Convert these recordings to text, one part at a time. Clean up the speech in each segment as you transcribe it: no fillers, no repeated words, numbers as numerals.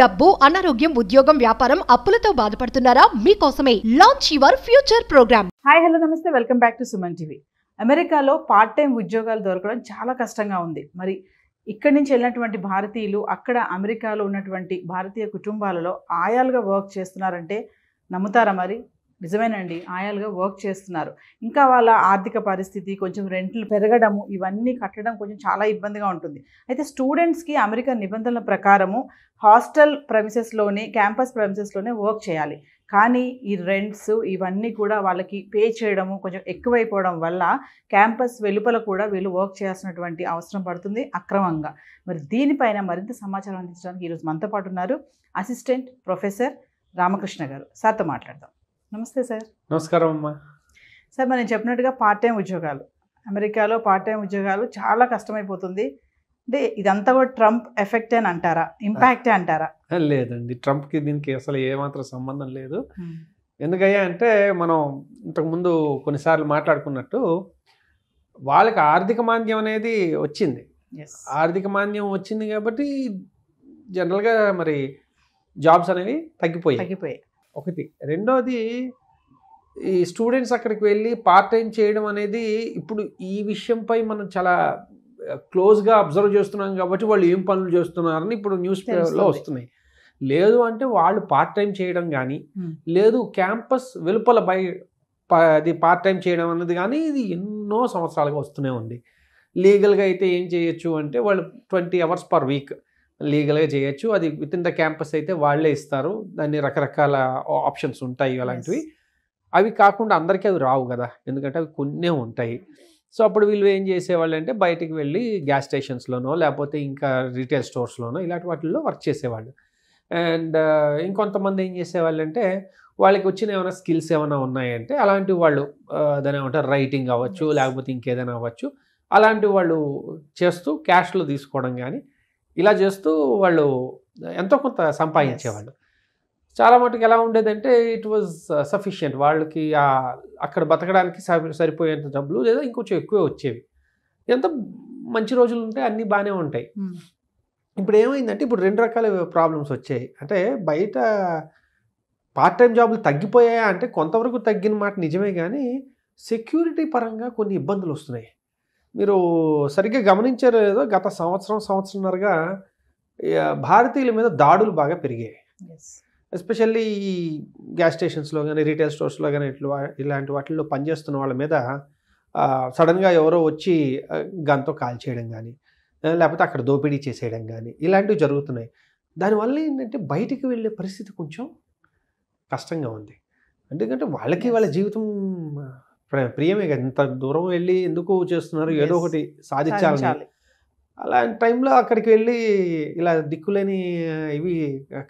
డబ్బు, అనారోగ్యం, ఉద్యోగం, వ్యాపారం, అప్పులతో బాధపడుతున్నారా? మీకోసమే launch your future program. Hi hello నమస్తే, welcome back to Suman TV. అమెరికాలో పార్ట్ టైం ఉద్యోగాలు దొరకడం చాలా కష్టంగా ఉంది. మరి ఇక్కడి నుంచి వెళ్ళినటువంటి భారతీయులు అక్కడ అమెరికాలో ఉన్నటువంటి భారతీయ కుటుంబాలలో ఆయాలుగా వర్క్ చేస్తున్నారంటే నమ్ముతారా? మరి నిజమేనండి, ఆయాలుగా వర్క్ చేస్తున్నారు. ఇంకా వాళ్ళ ఆర్థిక పరిస్థితి, కొంచెం రెంట్లు పెరగడము, ఇవన్నీ కట్టడం కొంచెం చాలా ఇబ్బందిగా ఉంటుంది. అయితే స్టూడెంట్స్కి అమెరికా నిబంధనల ప్రకారము హాస్టల్ ప్రెమిసెస్లోనే, క్యాంపస్ ప్రెమిసెస్లోనే వర్క్ చేయాలి. కానీ ఈ రెంట్స్ ఇవన్నీ కూడా వాళ్ళకి పే చేయడము కొంచెం ఎక్కువైపోవడం వల్ల క్యాంపస్ వెలుపల కూడా వీళ్ళు వర్క్ చేయాల్సినటువంటి అవసరం పడుతుంది అక్రమంగా. మరి దీనిపైన మరింత సమాచారం అందించడానికి ఈరోజు మనతో పాటు ఉన్నారు అసిస్టెంట్ ప్రొఫెసర్ రామకృష్ణ గారు. సార్తో మాట్లాడదాం. నమస్తే సార్. నమస్కారం అమ్మా. సార్, మనం చెప్పినట్టుగా పార్ట్ టైం ఉద్యోగాలు, అమెరికాలో పార్ట్ టైం ఉద్యోగాలు చాలా కష్టమైపోతుంది. అంటే ఇదంతా కూడా ట్రంప్ ఎఫెక్ట్ అని అంటారా, ఇంపాక్టే అంటారా? లేదండి, ట్రంప్కి దీనికి అసలు ఏమాత్రం సంబంధం లేదు. ఎందుకయ్యా అంటే మనం ఇంతకుముందు కొన్నిసార్లు మాట్లాడుకున్నట్టు వాళ్ళకి ఆర్థిక మాంద్యం అనేది వచ్చింది. ఆర్థిక మాంద్యం వచ్చింది కాబట్టి జనరల్గా మరి జాబ్స్ అనేవి తగ్గిపోయాయి. ఒకటి. రెండోది, ఈ స్టూడెంట్స్ అక్కడికి వెళ్ళి పార్ట్ టైం చేయడం అనేది ఇప్పుడు ఈ విషయంపై మనం చాలా క్లోజ్గా అబ్జర్వ్ చేస్తున్నాం కాబట్టి వాళ్ళు ఏం పనులు చేస్తున్నారని ఇప్పుడు న్యూస్ పేపర్లో వస్తున్నాయి. లేదు అంటే వాళ్ళు పార్ట్ టైం చేయడం కానీ, లేదు క్యాంపస్ వెలుపల అది పార్ట్ టైం చేయడం అన్నది కానీ, ఇది ఎన్నో సంవత్సరాలుగా వస్తూనే ఉంది. లీగల్గా అయితే ఏం చేయొచ్చు అంటే వాళ్ళు 20 hours per week లీగల్గా చేయొచ్చు. అది విత్ ఇన్ ద క్యాంపస్ అయితే వాళ్ళే ఇస్తారు. దాన్ని రకరకాల ఆప్షన్స్ ఉంటాయి అలాంటివి. అవి కాకుండా అందరికీ అవి రావు కదా, ఎందుకంటే అవి కొన్నే ఉంటాయి. సో అప్పుడు వీళ్ళు ఏం చేసేవాళ్ళు అంటే బయటికి వెళ్ళి గ్యాస్ స్టేషన్స్లోనో లేకపోతే ఇంకా రీటైల్ స్టోర్స్లోనో ఇలాంటి వాటిల్లో వర్క్ చేసేవాళ్ళు. అండ్ ఇంకొంతమంది ఏం చేసేవాళ్ళు అంటే వాళ్ళకి వచ్చిన ఏమైనా స్కిల్స్ ఏమైనా ఉన్నాయంటే అలాంటివి వాళ్ళు దాని ఏమంటారు రైటింగ్ అవ్వచ్చు, లేకపోతే ఇంకేదైనా అవ్వచ్చు, అలాంటివి వాళ్ళు చేస్తూ క్యాష్లో తీసుకోవడం కానీ ఇలా చేస్తూ వాళ్ళు ఎంతో కొంత సంపాదించేవాళ్ళు. చాలా మటుకు ఎలా ఉండేదంటే ఇట్ వాజ్ సఫిషియంట్. వాళ్ళకి అక్కడ బతకడానికి సరిపోయేంత డబ్బులు లేదా ఇంకొంచెం ఎక్కువే వచ్చేవి. ఎంత మంచి రోజులు ఉంటే అన్నీ బాగానే ఉంటాయి. ఇప్పుడు ఏమైందంటే ఇప్పుడు 2 రకాల ప్రాబ్లమ్స్ వచ్చాయి. అంటే బయట పార్ట్ టైం జాబులు తగ్గిపోయాయా అంటే కొంతవరకు తగ్గిన మాట నిజమే, కానీ సెక్యూరిటీ పరంగా కొన్ని ఇబ్బందులు వస్తున్నాయి. మీరు సరిగ్గా గమనించారో లేదో, గత సంవత్సరంన్నరగా భారతీయుల మీద దాడులు బాగా పెరిగాయి. ఎస్పెషల్లీ ఈ గ్యాస్ స్టేషన్స్లో కానీ రీటైల్ స్టోర్స్లో కానీ ఇలాంటి వాటిల్లో పనిచేస్తున్న వాళ్ళ మీద సడన్గా ఎవరో వచ్చి గన్తో కాల్ చేయడం కానీ, లేకపోతే అక్కడ దోపిడీ చేసేయడం కానీ ఇలాంటివి జరుగుతున్నాయి. దానివల్ల ఏంటంటే బయటికి వెళ్ళే పరిస్థితి కొంచెం కష్టంగా ఉంది. ఎందుకంటే వాళ్ళకి వాళ్ళ జీవితం ప్రియమే కదా, ఇంత దూరం వెళ్ళి ఎందుకు చేస్తున్నారు, ఏదో ఒకటి సాధించాలని. అలాంటి టైంలో అక్కడికి వెళ్ళి ఇలా దిక్కులేని ఇవి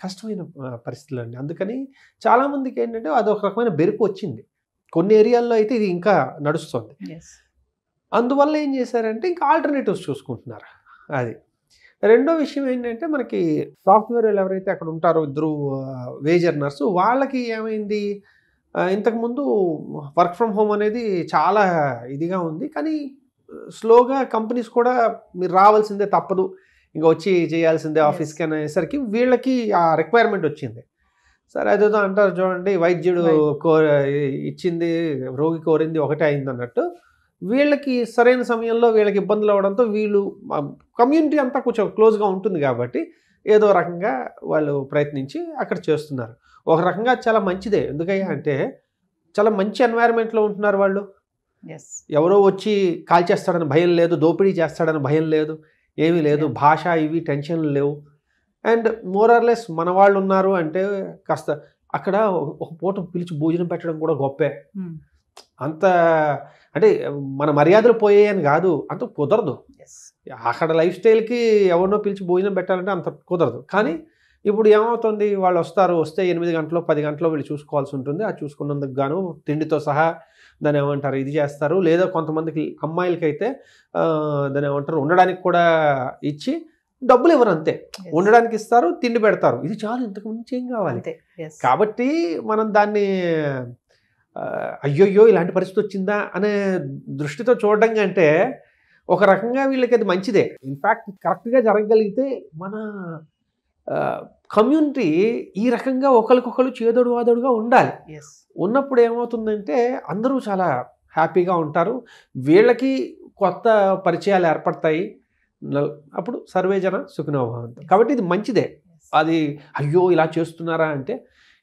కష్టమైన పరిస్థితులు అండి. అందుకని చాలామందికి ఏంటంటే అదొక రకమైన బెరుకు వచ్చింది. కొన్ని ఏరియాల్లో అయితే ఇది ఇంకా నడుస్తుంది. అందువల్ల ఏం చేశారంటే ఇంకా ఆల్టర్నేటివ్స్ చూసుకుంటున్నారు. అది. రెండో విషయం ఏంటంటే మనకి సాఫ్ట్వేర్ ఎవరైతే అక్కడ ఉంటారో ఇద్దరు వేజ్ ఎర్నర్స్, వాళ్ళకి ఏమైంది, ఇంతకుముందు వర్క్ ఫ్రమ్ హోమ్ అనేది చాలా ఇదిగా ఉంది. కానీ స్లోగా కంపెనీస్ కూడా మీరు రావాల్సిందే, తప్పదు, ఇంకా వచ్చి చేయాల్సిందే ఆఫీస్కి అనేసరికి వీళ్ళకి ఆ రిక్వైర్మెంట్ వచ్చింది. సరే అదేదో అంటారు చూడండి, వైద్యుడు ఇచ్చింది రోగి కోరింది ఒకటే అయింది అన్నట్టు, వీళ్ళకి సరైన సమయంలో వీళ్ళకి ఇబ్బందులు అవ్వడంతో వీళ్ళు కమ్యూనిటీ అంతా కొంచెం క్లోజ్గా ఉంటుంది కాబట్టి ఏదో రకంగా వాళ్ళు ప్రయత్నించి అక్కడ చేస్తున్నారు. ఒక రకంగా చాలా మంచిదే. ఎందుకయ్యా అంటే చాలా మంచి ఎన్వైరన్మెంట్లో ఉంటున్నారు వాళ్ళు. ఎవరో వచ్చి కాల్ చేస్తాడని భయం లేదు, దోపిడీ చేస్తాడని భయం లేదు, ఏమీ లేదు, భాష ఇవి టెన్షన్లు లేవు. అండ్ మోర్ ఆర్ లెస్ మన వాళ్ళు ఉన్నారు అంటే కాస్త అక్కడ ఒక పూట పిలిచి భోజనం పెట్టడం కూడా గొప్పే. అంత అంటే మన మర్యాదలు పోయాయని కాదు, అంత కుదరదు. అక్కడ లైఫ్ స్టైల్కి ఎవరినో పిలిచి భోజనం పెట్టాలంటే అంత కుదరదు. కానీ ఇప్పుడు ఏమవుతుంది, వాళ్ళు వస్తే 8 గంటలో 10 గంటలో వీళ్ళు చూసుకోవాల్సి ఉంటుంది. అది చూసుకున్నందుకు గాను తిండితో సహా దాన్ని ఏమంటారు ఇది చేస్తారు. లేదా కొంతమందికి అమ్మాయిలకైతే దాన్ని ఏమంటారు ఉండడానికి కూడా ఇచ్చి డబ్బులు ఇవ్వరు, అంతే, ఉండడానికి ఇస్తారు, తిండి పెడతారు, ఇది చాలు, ఇంతకు మించి ఏం కావాలి. కాబట్టి మనం దాన్ని అయ్యోయ్యో ఇలాంటి పరిస్థితి వచ్చిందా అనే దృష్టితో చూడడం కంటే ఒక రకంగా వీళ్ళకి అది మంచిదే. ఇన్ఫ్యాక్ట్ కరెక్ట్గా జరగగలిగితే మన కమ్యూనిటీ ఈ రకంగా ఒకరికొకరు చేదోడు వాదోడుగా ఉండాలి. ఎస్. ఉన్నప్పుడు ఏమవుతుందంటే అందరూ చాలా హ్యాపీగా ఉంటారు, వీళ్ళకి కొత్త పరిచయాలు ఏర్పడతాయి, అప్పుడు సర్వే జన సుఖినో భవంతు. కాబట్టి ఇది మంచిదే. అది అయ్యో ఇలా చేస్తున్నారా అంటే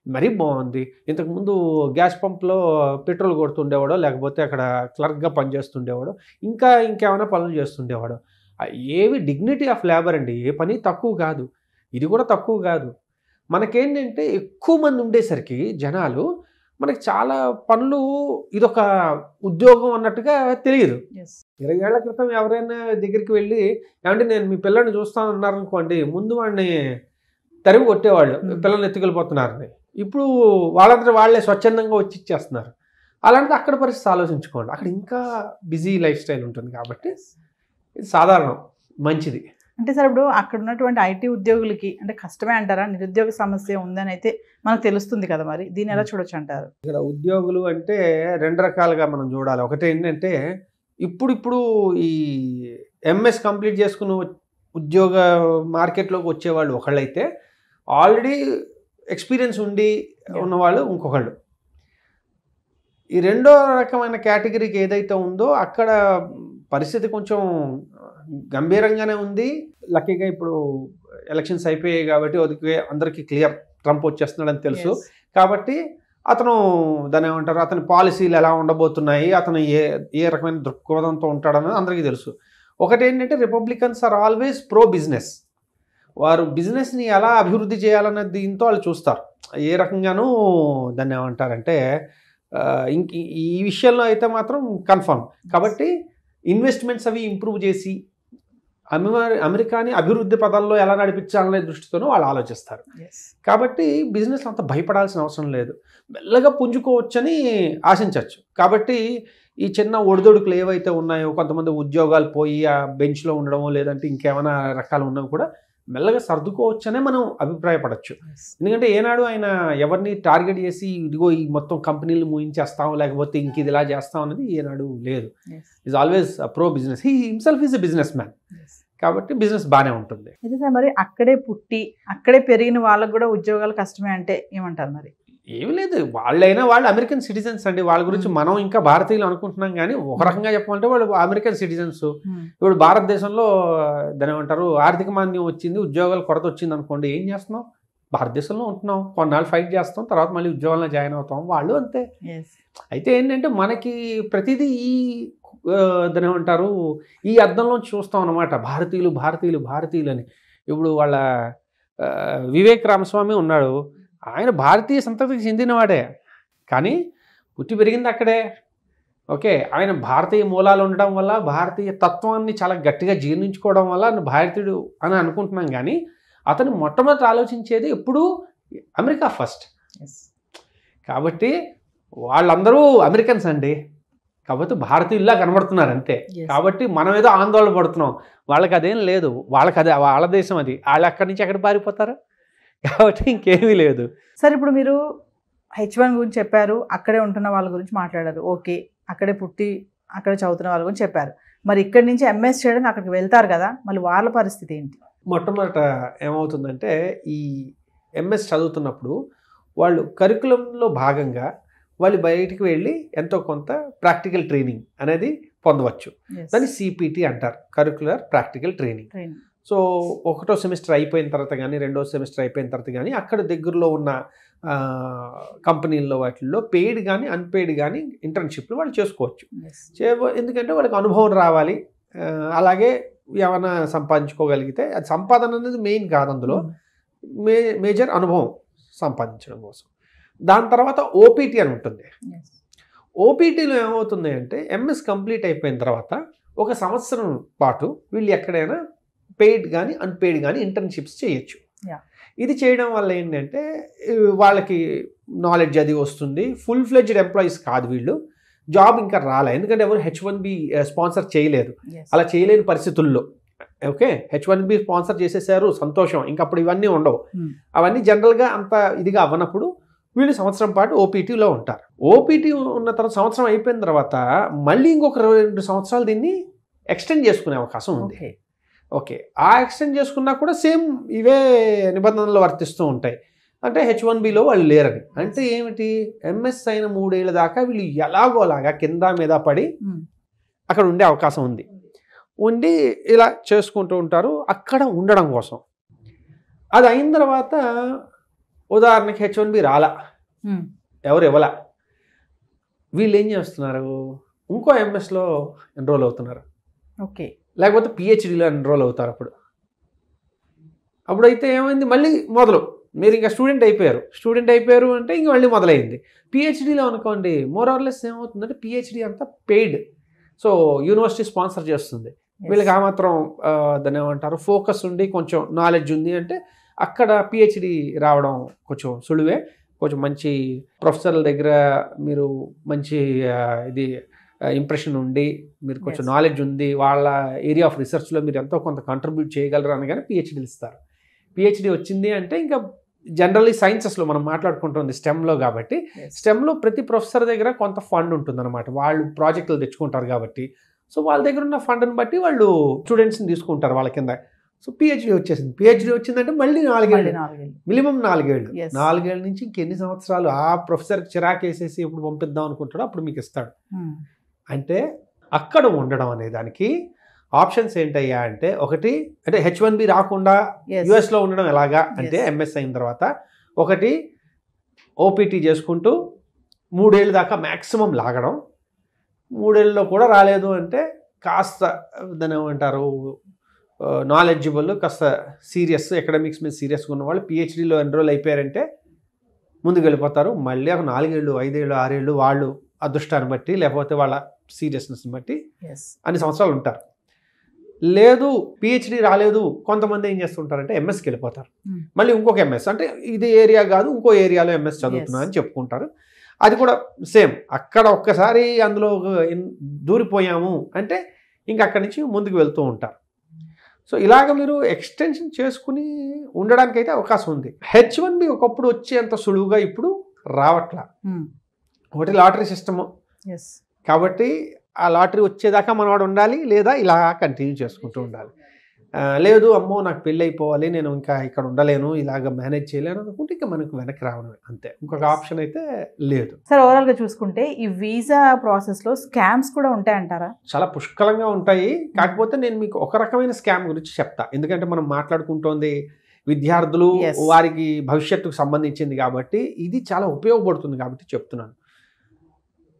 మరీ బాగుంది. ఇంతకుముందు గ్యాస్ పంప్లో పెట్రోల్ కొడుతుండేవాడో, లేకపోతే అక్కడ క్లర్క్గా పనిచేస్తుండేవాడో, ఇంకేమైనా పనులు చేస్తుండేవాడు. ఏవి డిగ్నిటీ ఆఫ్ లేబర్ అండి. ఏ పని తక్కువ కాదు, ఇది కూడా తక్కువ కాదు. మనకేంటంటే ఎక్కువ మంది ఉండేసరికి జనాలు మనకి చాలా పనులు ఇదొక ఉద్యోగం అన్నట్టుగా తెలియదు. 20 ఏళ్ల క్రితం ఎవరైనా దగ్గరికి వెళ్ళి ఏమంటే నేను మీ పిల్లల్ని చూస్తాను అన్నారనుకోండి, ముందు వాడిని తరిమి కొట్టేవాళ్ళు, పిల్లల్ని ఎత్తుకెళ్ళిపోతున్నారని. ఇప్పుడు వాళ్ళంతా వాళ్ళే స్వచ్ఛందంగా వచ్చి ఇచ్చేస్తున్నారు. అలాంటిది అక్కడ పరిస్థితి ఆలోచించుకోండి. అక్కడ ఇంకా బిజీ లైఫ్ స్టైల్ ఉంటుంది కాబట్టి ఇది సాధారణం, మంచిది. అంటే సార్ ఇప్పుడు అక్కడ ఉన్నటువంటి ఐటీ ఉద్యోగులకి అంటే కష్టమే అంటారా? నిరుద్యోగ సమస్య ఉందని అయితే మనకు తెలుస్తుంది కదా, మరి దీన్ని ఎలా చూడొచ్చు అంటారు? ఇక్కడ ఉద్యోగులు అంటే 2 రకాలుగా మనం చూడాలి. ఒకటి ఏంటంటే ఇప్పుడు ఈ ఎంఎస్ కంప్లీట్ చేసుకుని ఉద్యోగ మార్కెట్లోకి వచ్చేవాళ్ళు ఒకళ్ళైతే, ఆల్రెడీ ఎక్స్పీరియన్స్ ఉండి ఉన్నవాళ్ళు ఇంకొకళ్ళు. ఈ రెండో రకమైన కేటగిరీకి ఏదైతే ఉందో అక్కడ పరిస్థితి కొంచెం గంభీరంగానే ఉంది. లక్కీగా ఇప్పుడు ఎలక్షన్స్ అయిపోయాయి కాబట్టి అందరికీ క్లియర్, ట్రంప్ వచ్చేస్తున్నాడని తెలుసు. కాబట్టి అతను దాన్ని ఏమంటారు, అతని పాలసీలు ఎలా ఉండబోతున్నాయి, అతను ఏ రకమైన దృక్పథంతో ఉంటాడన్నది అందరికీ తెలుసు. ఒకటి ఏంటంటే Republicans are always pro business. వారు బిజినెస్ని ఎలా అభివృద్ధి చేయాలన్న దీంతో వాళ్ళు చూస్తారు. ఏ రకంగానూ దాన్ని ఏమంటారంటే ఈ విషయంలో అయితే మాత్రం కన్ఫర్మ్. కాబట్టి ఇన్వెస్ట్మెంట్స్ అవి ఇంప్రూవ్ చేసి అమెరికాని అభివృద్ధి పదంలో ఎలా నడిపించాలనే దృష్టితోనూ వాళ్ళు ఆలోచిస్తారు. కాబట్టి బిజినెస్ అంత భయపడాల్సిన అవసరం లేదు, మెల్లగా పుంజుకోవచ్చని ఆశించవచ్చు. కాబట్టి ఈ చిన్న ఒడిదొడుకులు ఏవైతే ఉన్నాయో, కొంతమంది ఉద్యోగాలు పోయి ఆ బెంచ్లో ఉండడమో లేదంటే ఇంకేమైనా రకాలు ఉన్నా కూడా మెల్లగా సర్దుకోవచ్చనే మనం అభిప్రాయపడవచ్చు. ఎందుకంటే ఏనాడు ఆయన ఎవరిని టార్గెట్ చేసి ఇదిగో ఈ మొత్తం కంపెనీలు మూయించేస్తాం లేకపోతే ఇంక ఇది ఇలా చేస్తాం అనేది ఏనాడు లేదు. Is always pro business. He himself is a business man. కాబట్టి బిజినెస్ బాగానే ఉంటుంది. అయితే మరి అక్కడే పుట్టి అక్కడే పెరిగిన వాళ్ళకు కూడా ఉద్యోగాలు కష్టమే అంటే ఏమంటారు? మరి ఏమి లేదు, వాళ్ళు అమెరికన్ సిటిజన్స్ అండి. వాళ్ళ గురించి మనం ఇంకా భారతీయులు అనుకుంటున్నాం కానీ ఒక రకంగా చెప్పాలంటే వాళ్ళు అమెరికన్ సిటిజన్స్. ఇప్పుడు భారతదేశంలో దాని ఏమంటారు, ఆర్థిక మాంద్యం వచ్చింది, ఉద్యోగాల కొరత వచ్చింది అనుకోండి, ఏం చేస్తున్నాం? భారతదేశంలో ఉంటున్నాం, కొన్నాళ్ళు ఫైట్ చేస్తాం, తర్వాత మళ్ళీ ఉద్యోగాల్లో జాయిన్ అవుతాం. వాళ్ళు అంతే. అయితే ఏంటంటే మనకి ప్రతిదీ దాని ఏమంటారు ఈ అర్థంలో చూస్తాం అన్నమాట, భారతీయులు భారతీయులు భారతీయులు అని. ఇప్పుడు వాళ్ళ వివేక్ రామస్వామి ఉన్నాడు, ఆయన భారతీయ సంతతికి చెందినవాడే కానీ పుట్టి పెరిగింది అక్కడే. ఓకే, ఆయన భారతీయ మూలాలు ఉండడం వల్ల భారతీయ తత్వాన్ని చాలా గట్టిగా జీర్ణించుకోవడం వల్ల భారతీయుడు అని అనుకుంటున్నాం. కానీ అతను మొట్టమొదటి ఆలోచించేది ఎప్పుడూ అమెరికా ఫస్ట్. కాబట్టి వాళ్ళందరూ అమెరికన్స్ అండి, కాబట్టి భారతీయుల్లా కనబడుతున్నారు అంతే. కాబట్టి మనం ఏదో ఆందోళన పడుతున్నాం, వాళ్ళకి అదేం లేదు. వాళ్ళ దేశం అది, వాళ్ళు అక్కడి నుంచి ఎక్కడ పారిపోతారు. కాబట్టి ఇంకేమీ లేదు. సార్ ఇప్పుడు మీరు H1 గురించి చెప్పారు, అక్కడే ఉంటున్న వాళ్ళ గురించి మాట్లాడారు. ఓకే, అక్కడే పుట్టి అక్కడే చదువుతున్న వాళ్ళ గురించి చెప్పారు. మరి ఇక్కడి నుంచి ఎంఎస్ చేయడానికి అక్కడికి వెళ్తారు కదా, మళ్ళీ వాళ్ళ పరిస్థితి ఏంటి? మొట్టమొదట ఏమవుతుందంటే ఈ ఎంఎస్ చదువుతున్నప్పుడు వాళ్ళు కరికులంలో భాగంగా వాళ్ళు బయటికి వెళ్ళి ఎంతో కొంత ప్రాక్టికల్ ట్రైనింగ్ అనేది పొందవచ్చు. దాన్ని సిపిటి అంటారు, కరికులర్ ప్రాక్టికల్ ట్రైనింగ్. సో 1వ సెమిస్టర్ అయిపోయిన తర్వాత కానీ 2వ సెమిస్టర్ అయిపోయిన తర్వాత కానీ అక్కడ దగ్గరలో ఉన్న కంపెనీల్లో వాటిల్లో పెయిడ్ కానీ అన్పెయిడ్ కానీ ఇంటర్న్షిప్లు వాళ్ళు చేసుకోవచ్చు. ఎందుకంటే వాళ్ళకి అనుభవం రావాలి, అలాగే ఏమైనా సంపాదించుకోగలిగితే అది సంపాదన అనేది మెయిన్ కాదు, అందులో మేజర్ అనుభవం సంపాదించడం కోసం. దాని తర్వాత ఓపీటీ అని ఉంటుంది. ఓపీటీలో ఏమవుతుంది అంటే ఎంఎస్ కంప్లీట్ అయిపోయిన తర్వాత 1 సంవత్సరం పాటు వీళ్ళు ఎక్కడైనా పెయిడ్ కానీ అన్పెయిడ్ కానీ ఇంటర్న్షిప్స్ చేయొచ్చు. ఇది చేయడం వల్ల ఏంటంటే వాళ్ళకి నాలెడ్జ్ అది వస్తుంది. ఫుల్ ఫ్లెడ్జ్డ్ ఎంప్లాయీస్ కాదు వీళ్ళు, జాబ్ ఇంకా రాలే, ఎందుకంటే ఎవరు H1B స్పాన్సర్ చేయలేదు. అలా చేయలేని పరిస్థితుల్లో ఓకే H1B స్పాన్సర్ చేసేసారు, సంతోషం, ఇంకా అప్పుడు ఇవన్నీ ఉండవు. అవన్నీ జనరల్గా అంత ఇదిగా అవ్వనప్పుడు వీళ్ళు సంవత్సరం పాటు ఓపీటీలో ఉంటారు. ఓపీటీ ఉన్న తర్వాత సంవత్సరం అయిపోయిన తర్వాత మళ్ళీ ఇంకొక 2 సంవత్సరాలు దీన్ని ఎక్స్టెండ్ చేసుకునే అవకాశం ఉంది. ఓకే, ఆ ఎక్స్టెండ్ చేసుకున్నా కూడా సేమ్ ఇవే నిబంధనలు వర్తిస్తూ ఉంటాయి. అంటే H1Bలో వాళ్ళు లేరని అంటే ఏమిటి, ఎంఎస్ అయిన 3 ఏళ్ళ దాకా వీళ్ళు ఎలాగోలాగా కింద మీద పడి అక్కడ ఉండే అవకాశం ఉంది. ఉండి ఇలా చేసుకుంటూ ఉంటారు అక్కడ ఉండడం కోసం. అది అయిన తర్వాత ఉదాహరణకి H1B రాలా, ఎవరు ఇవ్వలా, వీళ్ళు ఏం చేస్తున్నారు, ఇంకో ఎంఎస్లో ఎన్రోల్ అవుతున్నారు. ఓకే, లేకపోతే పిహెచ్డీలో ఎన్రోల్ అవుతారు. అప్పుడైతే ఏమైంది, మళ్ళీ మొదలు మీరు ఇంకా స్టూడెంట్ అయిపోయారు అంటే ఇంక మళ్ళీ మొదలైంది. పిహెచ్డీలో అనుకోండి మోర్ ఆర్ లెస్ ఏమవుతుందంటే పిహెచ్డీ అంతా పెయిడ్. సో యూనివర్సిటీ స్పాన్సర్ చేస్తుంది. వీళ్ళకి ఆ మాత్రం దాన్ని ఏమంటారు ఫోకస్ ఉండి కొంచెం నాలెడ్జ్ ఉంది అంటే అక్కడ పిహెచ్డీ రావడం కొంచెం సులువే. కొంచెం మంచి ప్రొఫెసర్ల దగ్గర మీరు మంచి ఇది ఇంప్రెషన్ ఉండి మీరు కొంచెం నాలెడ్జ్ ఉంది, వాళ్ళ ఏరియా ఆఫ్ రీసెర్చ్లో మీరు ఎంతో కొంత కంట్రిబ్యూట్ చేయగలరు అనగానే పిహెచ్డీలు ఇస్తారు. పిహెచ్డీ వచ్చింది అంటే ఇంకా జనరల్లీ సైన్సెస్లో మనం మాట్లాడుకుంటుంది స్టెమ్లో కాబట్టి స్టెమ్లో ప్రతి ప్రొఫెసర్ దగ్గర కొంత ఫండ్ ఉంటుంది అనమాట. వాళ్ళు ప్రాజెక్టులు తెచ్చుకుంటారు కాబట్టి సో వాళ్ళ దగ్గర ఉన్న ఫండ్ని బట్టి వాళ్ళు స్టూడెంట్స్ని తీసుకుంటారు వాళ్ళ కింద. సో పిహెచ్డీ వచ్చిందంటే మళ్ళీ 4 ఏళ్ళు, మినిమం 4 ఏళ్ళు. 4 ఏళ్ళ నుంచి ఇంకెన్ని సంవత్సరాలు ఆ ప్రొఫెసర్కి చిరాకు వేసేసి ఎప్పుడు పంపిద్దాం అనుకుంటాడో అప్పుడు మీకు ఇస్తాడు. అంటే అక్కడ ఉండడం అనే దానికి ఆప్షన్స్ ఏంటయ్యా అంటే ఒకటి అంటే H1B రాకుండా యుఎస్లో ఉండడం ఎలాగా అంటే ఎంఎస్ అయిన తర్వాత ఒకటి ఓపీటీ చేసుకుంటూ 3 ఏళ్ళ దాకా మ్యాక్సిమం లాగడం. 3 ఏళ్ళలో కూడా రాలేదు అంటే కాస్త దాన్ని ఏమంటారు నాలెడ్జిబుల్, కాస్త సీరియస్, అకాడమిక్స్ మీద సీరియస్గా ఉన్న వాళ్ళు పిహెచ్డీలో ఎన్రోల్ అయిపోయారంటే ముందుకు వెళ్ళిపోతారు. మళ్ళీ ఒక 4 ఏళ్ళు 5 ఏళ్ళు 6 ఏళ్ళు వాళ్ళు అదృష్టాన్ని బట్టి లేకపోతే వాళ్ళ సీరియస్నెస్ని బట్టి అన్ని సంవత్సరాలు ఉంటారు. లేదు పిహెచ్డీ రాలేదు కొంతమంది ఏం చేస్తుంటారంటే ఎంఎస్కి వెళ్ళిపోతారు. మళ్ళీ ఇంకొక ఎంఎస్ అంటే ఇది ఏరియా కాదు ఇంకో ఏరియాలో ఎంఎస్ చదువుతున్నా అని చెప్పుకుంటారు. అది కూడా సేమ్, అక్కడ ఒక్కసారి అందులో దూరిపోయాము అంటే ఇంక అక్కడి నుంచి ముందుకు వెళ్తూ ఉంటారు. సో ఇలాగ మీరు ఎక్స్టెన్షన్ చేసుకుని ఉండడానికి అయితే అవకాశం ఉంది. H1B ఒకప్పుడు వచ్చేంత సులువుగా ఇప్పుడు రావట్లా. ఒకటి లాటరీ సిస్టము కాబట్టి ఆ లాటరీ వచ్చేదాకా మనవాడు ఉండాలి, లేదా ఇలా కంటిన్యూ చేసుకుంటూ ఉండాలి. లేదు అమ్మో నాకు పెళ్ళి అయిపోవాలి నేను ఇంకా ఇక్కడ ఉండలేను ఇలాగ మేనేజ్ చేయలేను అనుకుంటే ఇంకా మనకు వెనక్కి రావడమే అంతే, ఇంకొక ఆప్షన్ అయితే లేదు. సార్ ఓవరాల్గా చూసుకుంటే ఈ వీసా ప్రాసెస్లో స్కామ్స్ కూడా ఉంటాయంటారా? చాలా పుష్కలంగా ఉంటాయి. కాకపోతే నేను మీకు ఒక రకమైన స్కామ్ గురించి చెప్తా, ఎందుకంటే మనం మాట్లాడుకుంటోంది విద్యార్థులు వారికి భవిష్యత్తుకు సంబంధించింది కాబట్టి ఇది చాలా ఉపయోగపడుతుంది కాబట్టి చెప్తున్నాను.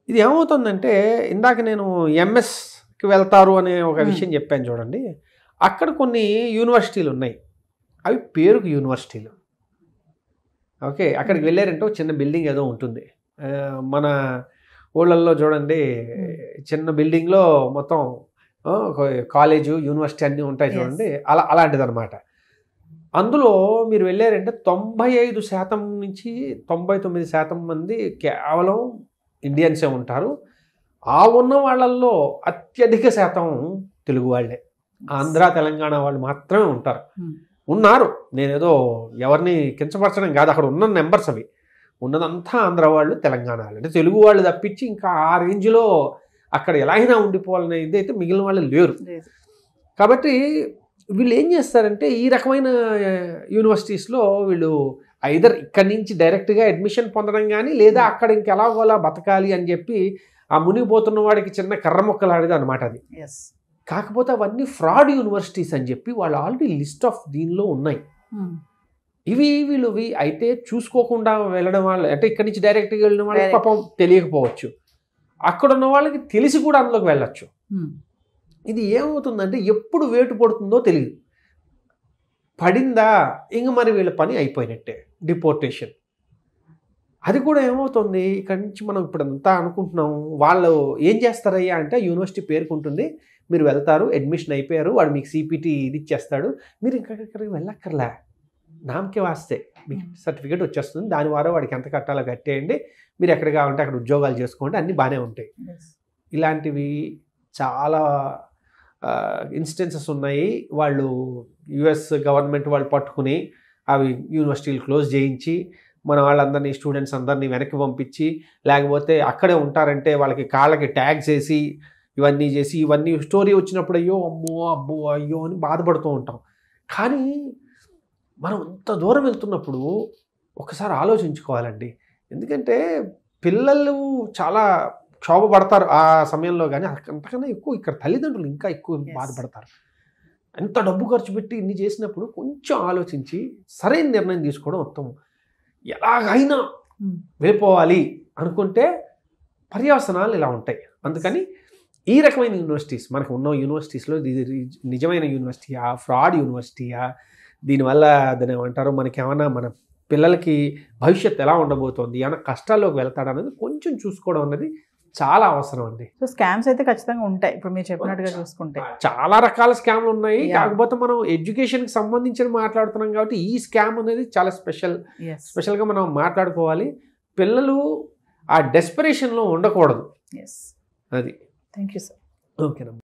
ఇది ఏమవుతుందంటే ఇందాక నేను ఎంఎస్కి వెళ్తారు అనే ఒక విషయం చెప్పాను చూడండి, అక్కడ కొన్ని యూనివర్సిటీలు ఉన్నాయి, అవి పేరుకు యూనివర్సిటీలు. ఓకే, అక్కడికి వెళ్ళారంటే ఒక చిన్న బిల్డింగ్ ఏదో ఉంటుంది. మన ఊళ్ళల్లో చూడండి చిన్న బిల్డింగ్లో మొత్తం కాలేజు యూనివర్సిటీ అన్నీ ఉంటాయి చూడండి, అలాంటిది అనమాట. అందులో మీరు వెళ్ళారంటే 95% నుంచి 99% మంది కేవలం ఇండియన్సే ఉంటారు. ఆ ఉన్న వాళ్ళల్లో అత్యధిక శాతం తెలుగు వాళ్ళే, ఆంధ్ర తెలంగాణ వాళ్ళు మాత్రమే ఉన్నారు. నేనేదో ఎవరిని కించపరచడం కాదు, అక్కడ ఉన్న నెంబర్స్ అవి, ఉన్నదంతా ఆంధ్ర వాళ్ళు తెలంగాణ వాళ్ళు, అంటే తెలుగు వాళ్ళు తప్పించి ఇంకా ఆ రేంజ్లో అక్కడ ఎలా అయినా ఉండిపోవాలనే ఇది అయితే మిగిలిన వాళ్ళు లేరు. కాబట్టి వీళ్ళు ఏం చేస్తారంటే ఈ రకమైన యూనివర్సిటీస్లో వీళ్ళు ఐదర్ ఇక్కడి నుంచి డైరెక్ట్గా అడ్మిషన్ పొందడం కానీ లేదా అక్కడ ఇంకెలాగోలా బతకాలి అని చెప్పి ఆ మునిగిపోతున్న వాడికి చిన్న కర్ర మొక్కలాడేది అనమాట అది. కాకపోతే అవన్నీ ఫ్రాడ్ యూనివర్సిటీస్ అని చెప్పి వాళ్ళు ఆల్రెడీ లిస్ట్ ఆఫ్ దీనిలో ఉన్నాయి. వీళ్ళు అయితే చూసుకోకుండా వెళ్ళడం వాళ్ళు అంటే ఇక్కడి నుంచి డైరెక్ట్గా వెళ్ళిన వాళ్ళకి పాపం తెలియకపోవచ్చు, అక్కడ ఉన్న వాళ్ళకి తెలిసి కూడా అందులోకి వెళ్ళచ్చు. ఇది ఏమవుతుందంటే ఎప్పుడు వేటు పడుతుందో తెలియదు, పడిందా ఇంక మరి వీళ్ళ పని అయిపోయినట్టే, డిపోర్టేషన్. అది కూడా ఏమవుతుంది ఇక్కడి నుంచి మనం ఇప్పుడంతా అనుకుంటున్నాం, వాళ్ళు ఏం చేస్తారయ్యా అంటే యూనివర్సిటీ పేరుకుంటుంది, మీరు వెళ్తారు అడ్మిషన్ అయిపోయారు వాడు మీకు సిపిటి ఇది ఇచ్చేస్తాడు, మీరు ఇంకెక్కడికి వెళ్ళక్కర్లే, నామకే వాస్తే మీకు సర్టిఫికేట్ వచ్చేస్తుంది, దాని ద్వారా వాడికి ఎంత కట్టాలో కట్టేయండి, మీరు ఎక్కడ కావాలంటే అక్కడ ఉద్యోగాలు చేసుకోండి, అన్నీ బాగానే ఉంటాయి. ఇలాంటివి చాలా ఇన్స్టెన్సెస్ ఉన్నాయి. వాళ్ళు యుఎస్ గవర్నమెంట్ వాళ్ళు పట్టుకుని అవి యూనివర్సిటీలు క్లోజ్ చేయించి మన వాళ్ళందరినీ స్టూడెంట్స్ అందరినీ వెనక్కి పంపించి లేకపోతే అక్కడే ఉంటారంటే వాళ్ళకి కాళ్ళకి ట్యాగ్స్ వేసి ఇవన్నీ చేసి ఇవన్నీ స్టోరీ వచ్చినప్పుడు అయ్యో అమ్మో అబ్బో అయ్యో అని బాధపడుతూ ఉంటాం. కానీ మనం ఇంత దూరం వెళ్తున్నప్పుడు ఒకసారి ఆలోచించుకోవాలండి. ఎందుకంటే పిల్లలు చాలా క్షోభపడతారు ఆ సమయంలో, కానీ అంతకన్నా ఎక్కువ ఇక్కడ తల్లిదండ్రులు ఇంకా ఎక్కువ బాధపడతారు. ఎంత డబ్బు ఖర్చు పెట్టి ఇన్ని చేసినప్పుడు కొంచెం ఆలోచించి సరైన నిర్ణయం తీసుకోవడం ఉత్తమం. ఎలాగైనా వెళ్ళిపోవాలి అనుకుంటే పర్యవసనాలు ఇలా ఉంటాయి. అందుకని ఈ రకమైన యూనివర్సిటీస్ మనకు ఉన్న యూనివర్సిటీస్లో ఇది నిజమైన యూనివర్సిటీయా, ఫ్రాడ్ యూనివర్సిటీయా, దీనివల్ల దాని ఏమంటారు, మనకి ఏమన్నా మన పిల్లలకి భవిష్యత్తు ఎలా ఉండబోతోంది, ఏమైనా కష్టాల్లోకి వెళ్తాడనేది కొంచెం చూసుకోవడం అనేది చాలా అవసరం అండి. సో స్కామ్స్ అయితే ఖచ్చితంగా ఉంటాయి. ఇప్పుడు మీరు చెప్పినట్టుగా చూసుకుంటే చాలా రకాల స్కామ్లు ఉన్నాయి. కాకపోతే మనం ఎడ్యుకేషన్కి సంబంధించి మాట్లాడుతున్నాం కాబట్టి ఈ స్కామ్ అనేది చాలా స్పెషల్గా మనం మాట్లాడుకోవాలి. పిల్లలు ఆ డెస్పరేషన్లో ఉండకూడదు. ఎస్, అది. Thank you sir. ఓకేనమ్మా.